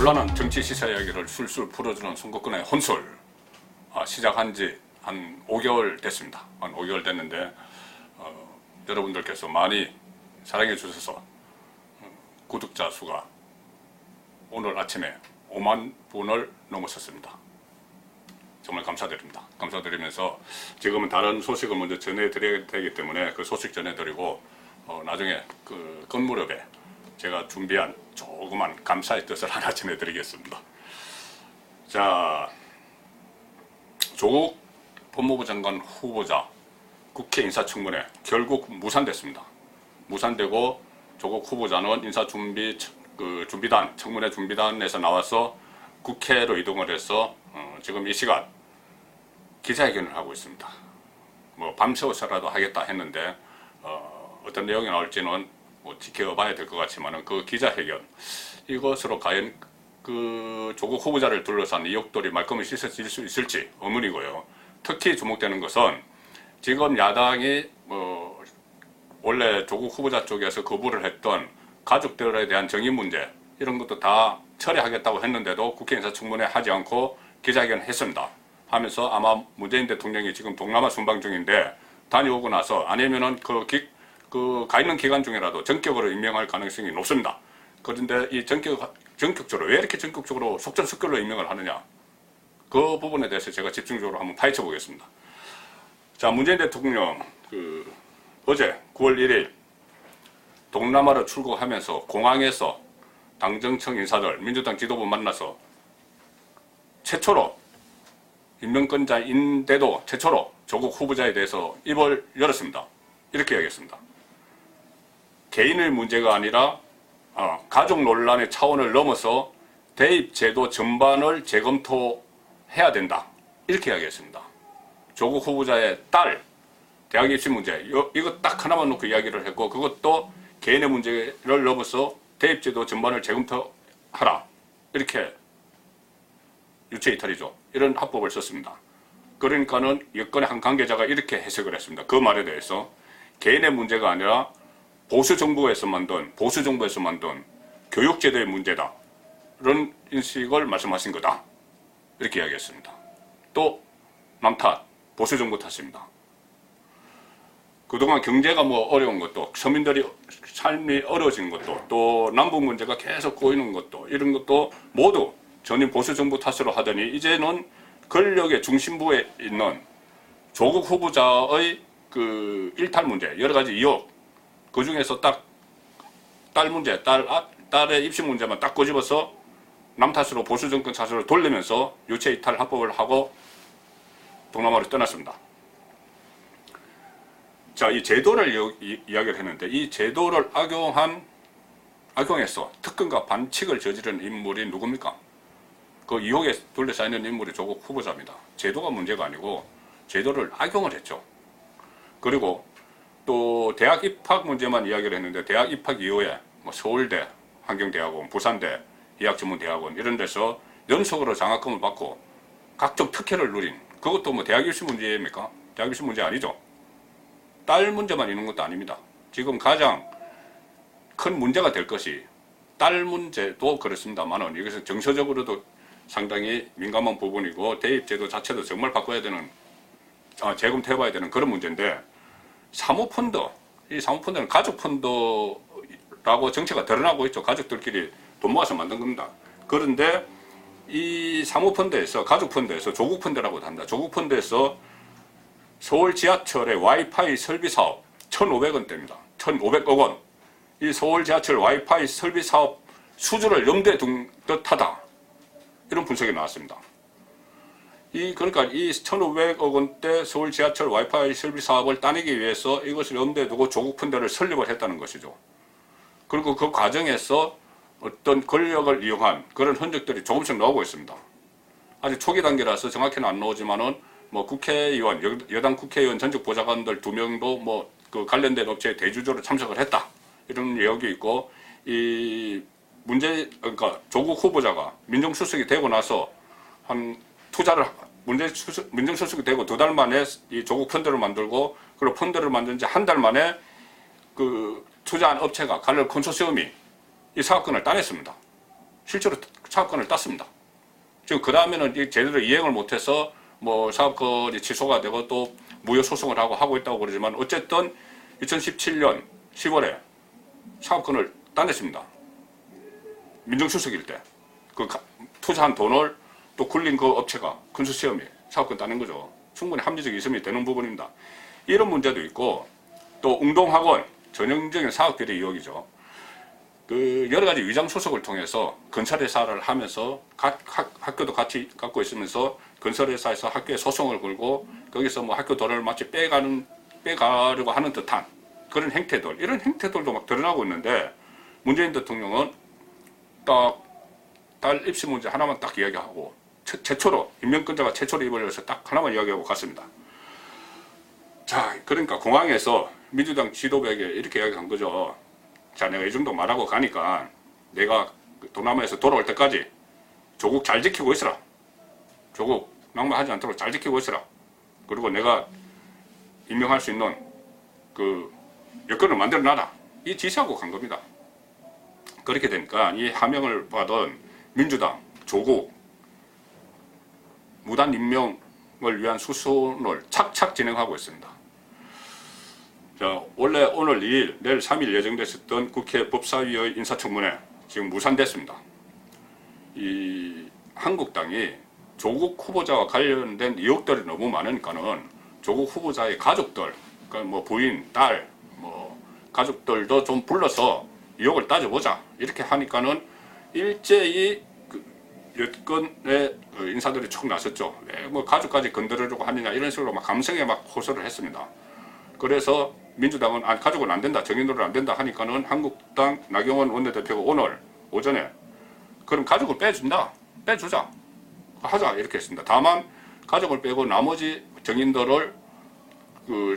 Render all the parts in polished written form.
혼란한 정치 시사 이야기를 술술 풀어주는 선거권의 혼술 시작한 지 한 5개월 됐습니다. 한 5개월 됐는데 여러분들께서 많이 사랑해 주셔서 구독자 수가 오늘 아침에 5만 분을 넘어섰습니다. 정말 감사드립니다. 감사드리면서 지금은 다른 소식을 먼저 전해드려야 되기 때문에 그 소식 전해드리고 나중에 그 끝무렵에 제가 준비한 조그만 감사의 뜻을 하나 전해드리겠습니다. 자, 조국 법무부 장관 후보자 국회 인사청문회 결국 무산됐습니다. 무산되고 조국 후보자는 인사준비 준비단, 청문회 준비단에서 나와서 국회로 이동을 해서 지금 이 시간 기자회견을 하고 있습니다. 뭐 밤새워서라도 하겠다 했는데 어떤 내용이 나올지는 뭐 지켜봐야 될 것 같지만은 그 기자회견 이것으로 과연 그 조국 후보자를 둘러싼 의혹들이 말끔히 씻어질 수 있을지 의문이고요. 특히 주목되는 것은 지금 야당이 원래 조국 후보자 쪽에서 거부를 했던 가족들에 대한 정의 문제 이런 것도 다 처리하겠다고 했는데도 국회 인사청문회 하지 않고 기자회견을 했습니다. 하면서 아마 문재인 대통령이 지금 동남아 순방 중인데 다녀오고 나서 아니면은 가 있는 기간 중이라도 전격으로 임명할 가능성이 높습니다. 그런데 이 전격적으로 왜 이렇게 전격적으로 속전속결로 임명을 하느냐, 그 부분에 대해서 제가 집중적으로 한번 파헤쳐 보겠습니다. 자, 문재인 대통령 어제 9월 1일 동남아를 출국하면서 공항에서 당정청 인사들, 민주당 지도부 만나서 최초로 임명권자인데도 최초로 조국 후보자에 대해서 입을 열었습니다. 이렇게 이야기했습니다. 개인의 문제가 아니라 가족 논란의 차원을 넘어서 대입제도 전반을 재검토해야 된다. 이렇게 이야기했습니다. 조국 후보자의 딸 대학 입시 문제 이거 딱 하나만 놓고 이야기를 했고, 그것도 개인의 문제를 넘어서 대입제도 전반을 재검토하라. 이렇게 유체이탈이죠. 이런 합법을 썼습니다. 그러니까는 여권의 한 관계자가 이렇게 해석을 했습니다. 그 말에 대해서 개인의 문제가 아니라 보수 정부에서 만든 교육제도의 문제다. 이런 인식을 말씀하신 거다. 이렇게 이야기했습니다. 또 남탓, 보수 정부 탓입니다. 그동안 경제가 어려운 것도, 서민들이 삶이 어려워진 것도, 또 남북 문제가 계속 꼬이는 것도, 이런 것도 모두 전임 보수 정부 탓으로 하더니 이제는 권력의 중심부에 있는 조국 후보자의 그 일탈 문제, 여러 가지 의혹, 그 중에서 딱 딸 문제, 딸의 입시 문제만 딱 꼬집어서 남 탓으로 보수 정권 탓으로 돌리면서 유체 이탈 합법을 하고 동남아로 떠났습니다. 자, 이 제도를 이야기를 했는데 이 제도를 악용해서 특권과 반칙을 저지른 인물이 누굽니까? 그 의혹에 둘러싸이는 인물이 조국 후보자입니다. 제도가 문제가 아니고 제도를 악용을 했죠. 그리고 또 대학 입학 문제만 이야기를 했는데 대학 입학 이후에 서울대, 환경대학원, 부산대, 의학전문대학원 이런 데서 연속으로 장학금을 받고 각종 특혜를 누린, 그것도 대학 입시 문제입니까? 대학 입시 문제 아니죠. 딸 문제만 있는 것도 아닙니다. 지금 가장 큰 문제가 될 것이 딸 문제도 그렇습니다만 이것은 정서적으로도 상당히 민감한 부분이고 대입제도 자체도 정말 바꿔야 되는, 재검토해봐야 되는 그런 문제인데, 사모펀드, 이 사모펀드는 가족펀드라고 정체가 드러나고 있죠. 가족들끼리 돈 모아서 만든 겁니다. 그런데 이 사모펀드에서, 가족펀드에서 조국펀드라고 합니다. 조국펀드에서 서울 지하철의 와이파이 설비 사업 1,500원대입니다. 1,500억 원. 이 서울 지하철 와이파이 설비 사업 수주를 염두에 둔 듯하다. 이런 분석이 나왔습니다. 그러니까 이 1,500억 원대 서울 지하철 와이파이 설비 사업을 따내기 위해서 이것을 염두에 두고 조국펀드를 설립을 했다는 것이죠. 그리고 그 과정에서 어떤 권력을 이용한 그런 흔적들이 조금씩 나오고 있습니다. 아직 초기 단계라서 정확히는 안 나오지만은 국회의원, 여당 국회의원 전직 보좌관들 2명도 그 관련된 업체의 대주주로 참석을 했다. 이런 내용이 있고, 그러니까 조국 후보자가 민정수석이 되고 나서 민정수석이 되고 2달 만에 이 조국 펀드를 만들고, 그리고 펀드를 만든 지 한 달 만에 그 투자한 업체가 갈럴 컨소시엄이 이 사업권을 따냈습니다. 실제로 사업권을 땄습니다. 지금 그 다음에는 제대로 이행을 못해서 뭐 사업권이 취소가 되고 또 무효 소송을 하고 있다고 그러지만 어쨌든 2017년 10월에 사업권을 따냈습니다. 민정수석일 때 그 투자한 돈을 또 굴린 그 업체가 컨소시엄이 사업권 따낸 거죠. 충분히 합리적 이심이 되는 부분입니다. 이런 문제도 있고 또 웅동학원 전형적인 사업비리 의혹이죠. 그 여러 가지 위장 수석을 통해서 건설회사를 하면서 학교도 같이 갖고 있으면서 건설회사에서 학교에 소송을 걸고 거기서 뭐 학교 돈을 마치 빼가려고 하는 듯한 그런 행태들, 이런 행태들도 막 드러나고 있는데 문재인 대통령은 딱 딸 입시 문제 하나만 딱 이야기하고 최초로 임명권자가 최초로 입을 열어서 딱 하나만 이야기하고 갔습니다. 자, 그러니까 공항에서 민주당 지도부에게 이렇게 이야기한 거죠. 자, 내가 이 정도 말하고 가니까 내가 동남아에서 돌아올 때까지 조국 잘 지키고 있으라. 조국 낭만하지 않도록 잘 지키고 있으라. 그리고 내가 임명할 수 있는 그 여건을 만들어 놔라. 이 지시하고 간 겁니다. 그렇게 되니까 이 하명을 받은 민주당, 조국, 무단 임명을 위한 수순을 착착 진행하고 있습니다. 자, 원래 오늘 2일, 내일 3일 예정됐었던 국회 법사위의 인사청문회 지금 무산됐습니다. 이 한국당이 조국 후보자와 관련된 의혹들이 너무 많으니까는 조국 후보자의 가족들, 그러니까 뭐 부인, 딸, 뭐 가족들도 좀 불러서 의혹을 따져보자 이렇게 하니까는 일제히 그 여권의 인사들이 쭉 나섰죠. 왜 뭐 가족까지 건드리려고 하느냐 이런 식으로 막 감성에 막 호소를 했습니다. 그래서 민주당은 가족은 안 된다, 정인으로 안 된다 하니까는 한국당 나경원 원내대표가 오늘 오전에 그럼 가족을 빼주자 하자 이렇게 했습니다. 다만 가족을 빼고 나머지 정인들을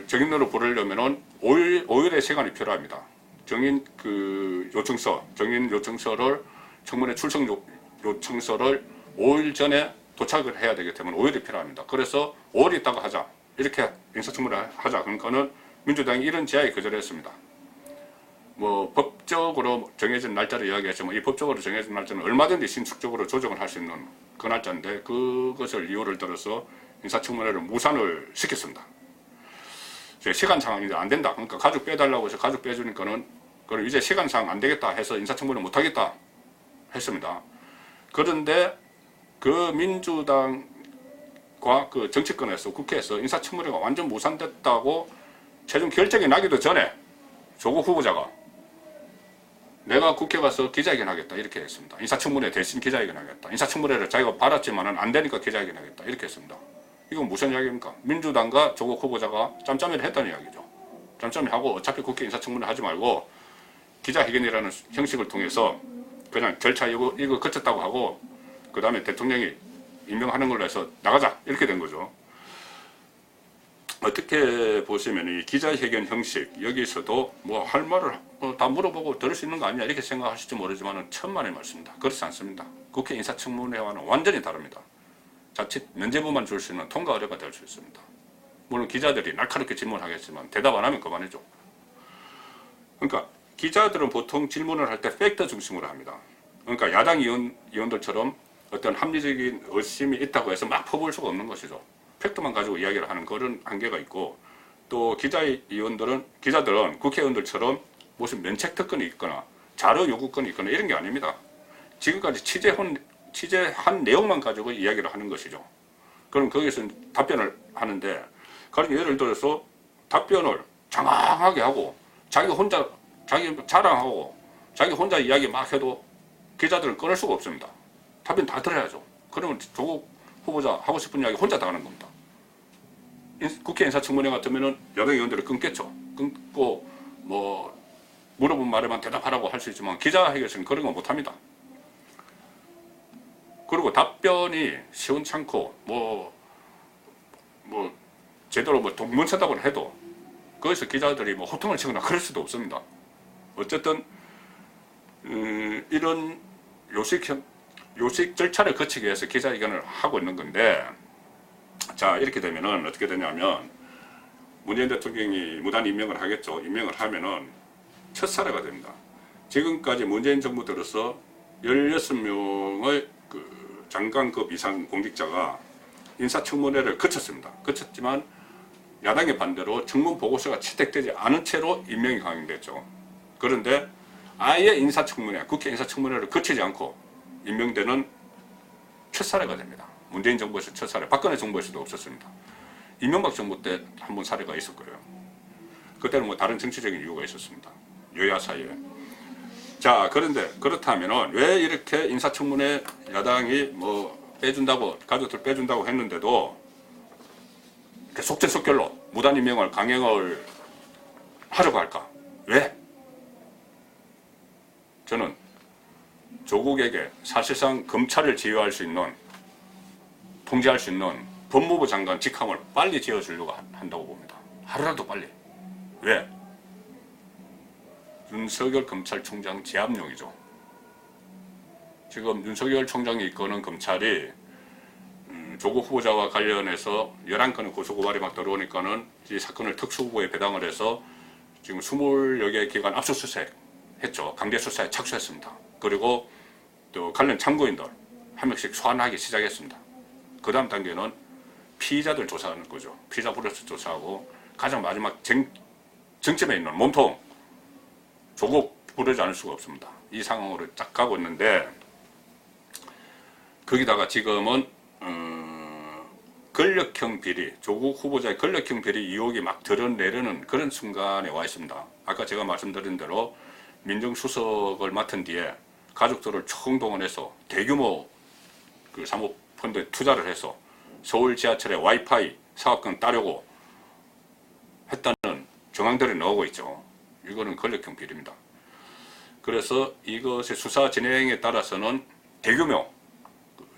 정인으로 부르려면은 5일의 시간이 필요합니다. 정인 요청서를 청문회 출석 요청서를 5일 전에 도착을 해야 되기 때문에 5일이 필요합니다. 그래서 5일 있다가 하자 이렇게 인사청문회 하자. 그러니까는 민주당이 이런 제안이 거절했습니다. 뭐 법적으로 정해진 날짜를 이야기했지만 이 법적으로 정해진 날짜는 얼마든지 신축적으로 조정을 할 수 있는 그 날짜인데 그것을 이유를 들어서 인사청문회를 무산을 시켰습니다. 시간상 이제 안 된다. 그러니까 가족 빼달라고 해서 가족 빼주니까는 그럼 이제 시간상 안 되겠다 해서 인사청문회 못 하겠다 했습니다. 그런데 그 민주당과 그 정치권에서 국회에서 인사청문회가 완전 무산됐다고 최종 결정이 나기도 전에 조국 후보자가 내가 국회 가서 기자회견 하겠다 이렇게 했습니다. 인사청문회 대신 기자회견 하겠다. 인사청문회를 자기가 받았지만은 안 되니까 기자회견 하겠다 이렇게 했습니다. 이건 무슨 이야기입니까? 민주당과 조국 후보자가 짬짬이를 했다는 이야기죠. 짬짬이 하고 어차피 국회 인사청문회 하지 말고 기자회견이라는 형식을 통해서 그냥 절차 이거 거쳤다고 하고 그 다음에 대통령이 임명하는 걸로 해서 나가자 이렇게 된 거죠. 어떻게 보시면 이 기자회견 형식 여기서도 뭐 할 말을 다 물어보고 들을 수 있는 거 아니냐 이렇게 생각하실지 모르지만 천만의 말씀입니다. 그렇지 않습니다. 국회 인사청문회와는 완전히 다릅니다. 자칫 면죄부만 줄 수 있는 통과 의뢰가 될 수 있습니다. 물론 기자들이 날카롭게 질문하겠지만 대답 안 하면 그만이죠. 그러니까 기자들은 보통 질문을 할 때 팩트 중심으로 합니다. 그러니까 야당 의원들처럼 어떤 합리적인 의심이 있다고 해서 막 퍼부을 수가 없는 것이죠. 팩트만 가지고 이야기를 하는 그런 한계가 있고 또 기자들은 국회의원들처럼 무슨 면책특권이 있거나 자료 요구권이 있거나 이런 게 아닙니다. 지금까지 취재한 내용만 가지고 이야기를 하는 것이죠. 그럼 거기서 답변을 하는데 가령 예를 들어서 답변을 장황하게 하고 자기 자랑하고 자기 혼자 이야기 막 해도 기자들은 끊을 수가 없습니다. 답변 다 들어야죠. 그러면 조국 후보자 하고 싶은 이야기 혼자 다 하는 겁니다. 국회 인사청문회 같으면은 여당 의원들을 끊겠죠. 끊고 뭐 물어본 말에만 대답하라고 할 수 있지만 기자회견에서는 그런 거 못합니다. 그리고 답변이 시원찮고 뭐 제대로 뭐 동문서답을 해도 거기서 기자들이 뭐 호통을 치거나 그럴 수도 없습니다. 어쨌든 이런 요식 절차를 거치기 위해서 기자회견을 하고 있는 건데 자 이렇게 되면은 어떻게 되냐면 문재인 대통령이 무단 임명을 하겠죠. 임명을 하면은 첫 사례가 됩니다. 지금까지 문재인 정부 들어서 16명의 그 장관급 이상 공직자가 인사청문회를 거쳤습니다. 거쳤지만 야당의 반대로 청문 보고서가 채택되지 않은 채로 임명이 강행됐죠. 그런데 아예 인사청문회, 국회 인사청문회를 거치지 않고 임명되는 첫 사례가 됩니다. 문재인 정부에서 첫 사례, 박근혜 정부에서도 없었습니다. 이명박 정부 때 한 번 사례가 있었고요. 그때는 뭐 다른 정치적인 이유가 있었습니다. 여야 사이에. 자, 그런데 그렇다면은 왜 이렇게 인사청문회 야당이 뭐 빼준다고, 가족들 빼준다고 했는데도 속전속결로 무단 임명을 강행을 하려고 할까? 왜? 저는 조국에게 사실상 검찰을 지휘할 수 있는, 통제할 수 있는 법무부 장관 직함을 빨리 지어주려고 한다고 봅니다. 하루라도 빨리. 왜? 윤석열 검찰총장 제압용이죠. 지금 윤석열 총장이 이끄는 검찰이 조국 후보자와 관련해서 11건의 고소고발이 막 들어오니까는 이 사건을 특수부에 배당을 해서 지금 20여 개 기관 압수수색 했죠. 강제 수사에 착수했습니다. 그리고 또 관련 참고인들 한 명씩 소환하기 시작했습니다. 그 다음 단계는 피의자들 조사하는 거죠. 피의자 불러서 조사하고 가장 마지막 정점에 있는 몸통 조국 부르지 않을 수가 없습니다. 이 상황으로 쫙 가고 있는데 거기다가 지금은 권력형 비리, 조국 후보자의 권력형 비리 의혹이 막 드러내려는 그런 순간에 와 있습니다. 아까 제가 말씀드린 대로 민정수석을 맡은 뒤에 가족들을 총동원해서 대규모 그 사모펀드에 투자를 해서 서울 지하철에 와이파이 사업권 따려고 했다는 정황들이 나오고 있죠. 이거는 권력형 비리입니다. 그래서 이것의 수사 진행에 따라서는 대규모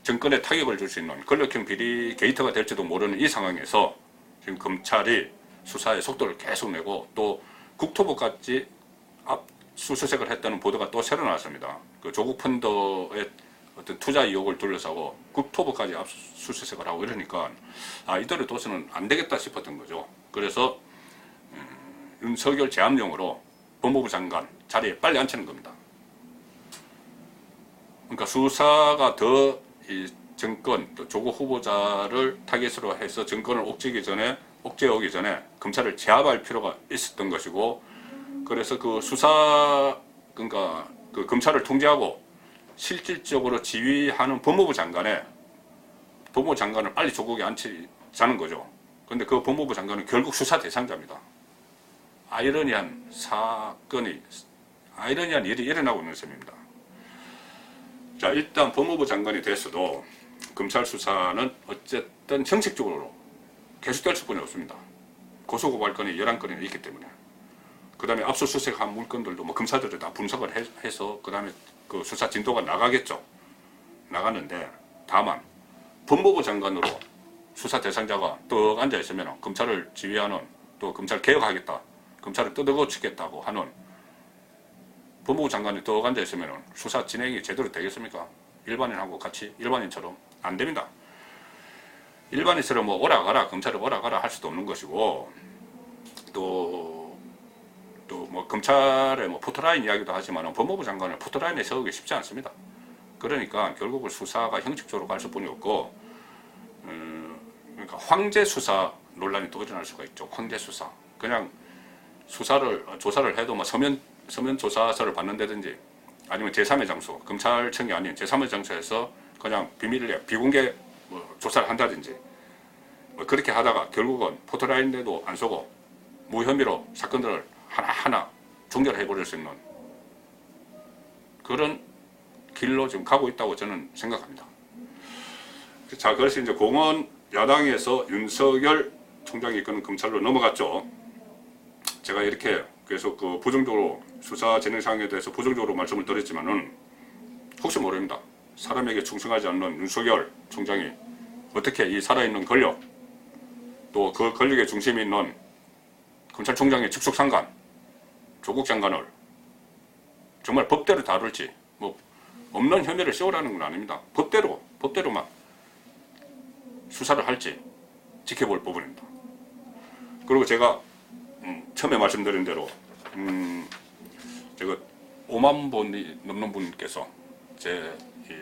정권에 타격을 줄 수 있는 권력형 비리 게이트가 될지도 모르는 이 상황에서 지금 검찰이 수사의 속도를 계속 내고 또 국토부까지 압수수색을 했다는 보도가 또 새로 나왔습니다. 그 조국 펀드의 어떤 투자 의혹을 둘러싸고 국토부까지 압수수색을 하고 이러니까 이대로 둬서는 안 되겠다 싶었던 거죠. 그래서 윤석열 제압용으로 법무부 장관 자리에 빨리 앉히는 겁니다. 그러니까 수사가 더 이 정권, 또 조국 후보자를 타깃으로 해서 정권을 옥죄오기 전에 검찰을 제압할 필요가 있었던 것이고, 그래서 그 수사, 그러니까 그 검찰을 통제하고 실질적으로 지휘하는 법무부 장관을 빨리 조국에 앉히자는 거죠. 그런데 그 법무부 장관은 결국 수사 대상자입니다. 아이러니한 일이 일어나고 있는 셈입니다. 자, 일단 법무부 장관이 됐어도 검찰 수사는 어쨌든 형식적으로 계속될 수뿐이 없습니다. 고소고발건이 11건이나 있기 때문에. 그 다음에 압수수색한 물건들도 뭐 검사들이 다 분석을 해서 그 다음에 그 수사 진도가 나가겠죠. 나가는데 다만 법무부 장관으로 수사 대상자가 떡 앉아있으면 검찰을 지휘하는, 또 검찰 개혁하겠다, 검찰을 뜯어고치겠다고 하는 법무부 장관이 떡 앉아있으면 수사 진행이 제대로 되겠습니까? 일반인하고 같이 일반인처럼 안 됩니다. 일반인처럼 뭐 오라가라, 검찰을 오라가라 할 수도 없는 것이고, 또 뭐 검찰의 뭐 포토라인 이야기도 하지만 법무부 장관을 포토라인에 세우기 쉽지 않습니다. 그러니까 결국은 수사가 형식적으로 갈 수뿐이 없고, 그러니까 황제 수사 논란이 또 일어날 수가 있죠. 황제 수사. 그냥 조사를 해도 뭐 서면 조사서를 받는다든지 아니면 제3의 장소, 검찰청이 아닌 제3의 장소에서 그냥 비밀리에 비공개 뭐 조사를 한다든지 뭐 그렇게 하다가 결국은 포토라인에도 안 쏘고 무혐의로 사건들을 하나하나 종결해버릴 수 있는 그런 길로 지금 가고 있다고 저는 생각합니다. 자, 그래서 이제 공원 야당에서 윤석열 총장이 이끄는 검찰로 넘어갔죠. 제가 이렇게 계속 그 부정적으로 수사 진행 상황에 대해서 부정적으로 말씀을 드렸지만은 혹시 모릅니다. 사람에게 충성하지 않는 윤석열 총장이 어떻게 이 살아있는 권력, 또 그 권력의 중심에 있는 검찰총장의 직속 상관 조국 장관을 정말 법대로 다룰지, 뭐 없는 혐의를 씌우라는 건 아닙니다. 법대로만 수사를 할지 지켜볼 부분입니다. 그리고 제가 처음에 말씀드린 대로 제가 5만 분이 넘는 분께서 제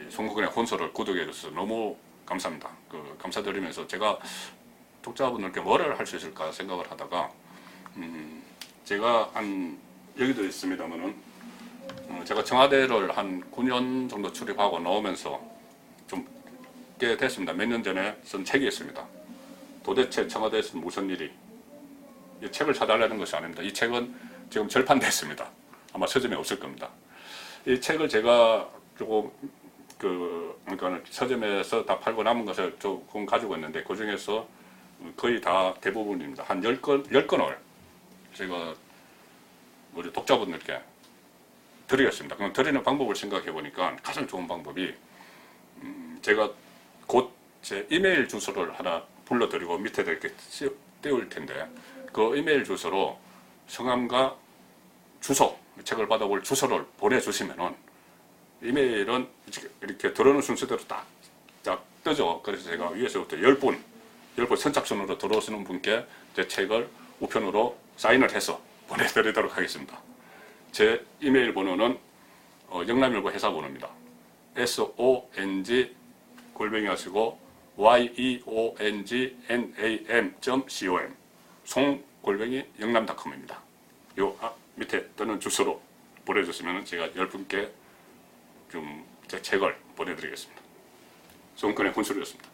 송구근의 혼서를 구독해 주셔서 너무 감사합니다. 감사드리면서 제가 독자분들께 뭐를 할 수 있을까 생각을 하다가 제가 여기도 있습니다만은 제가 청와대를 한 9년 정도 출입하고 나오면서 좀 꽤 됐습니다. 몇 년 전에 쓴 책이 있습니다. 도대체 청와대에서 무슨 일이, 이 책을 사달라는 것이 아닙니다. 이 책은 지금 절판됐습니다. 아마 서점에 없을 겁니다. 이 책을 제가 조금 그러니까 서점에서 다 팔고 남은 것을 조금 가지고 있는데 그 중에서 거의 다 대부분입니다. 한 10건을 제가 우리 독자분들께 드리겠습니다. 그럼 드리는 방법을 생각해 보니까 가장 좋은 방법이 제가 곧 제 이메일 주소를 하나 불러드리고 밑에다 이렇게 띄울 텐데 그 이메일 주소로 성함과 주소, 책을 받아볼 주소를 보내주시면은 이메일은 이렇게 들어오는 순서대로 딱 뜨죠. 그래서 제가 위에서부터 10분 선착순으로 들어오시는 분께 제 책을 우편으로 사인을 해서 보내드리도록 하겠습니다. 제 이메일 번호는 영남일보 회사 번호입니다. SONG 골뱅이 하시고 YEONGNAM.com 송골뱅이 영남닷컴입니다. 요 밑에 뜨는 주소로 보내주시면 제가 10분께 좀 제 책을 보내드리겠습니다. 송근의 혼술이었습니다.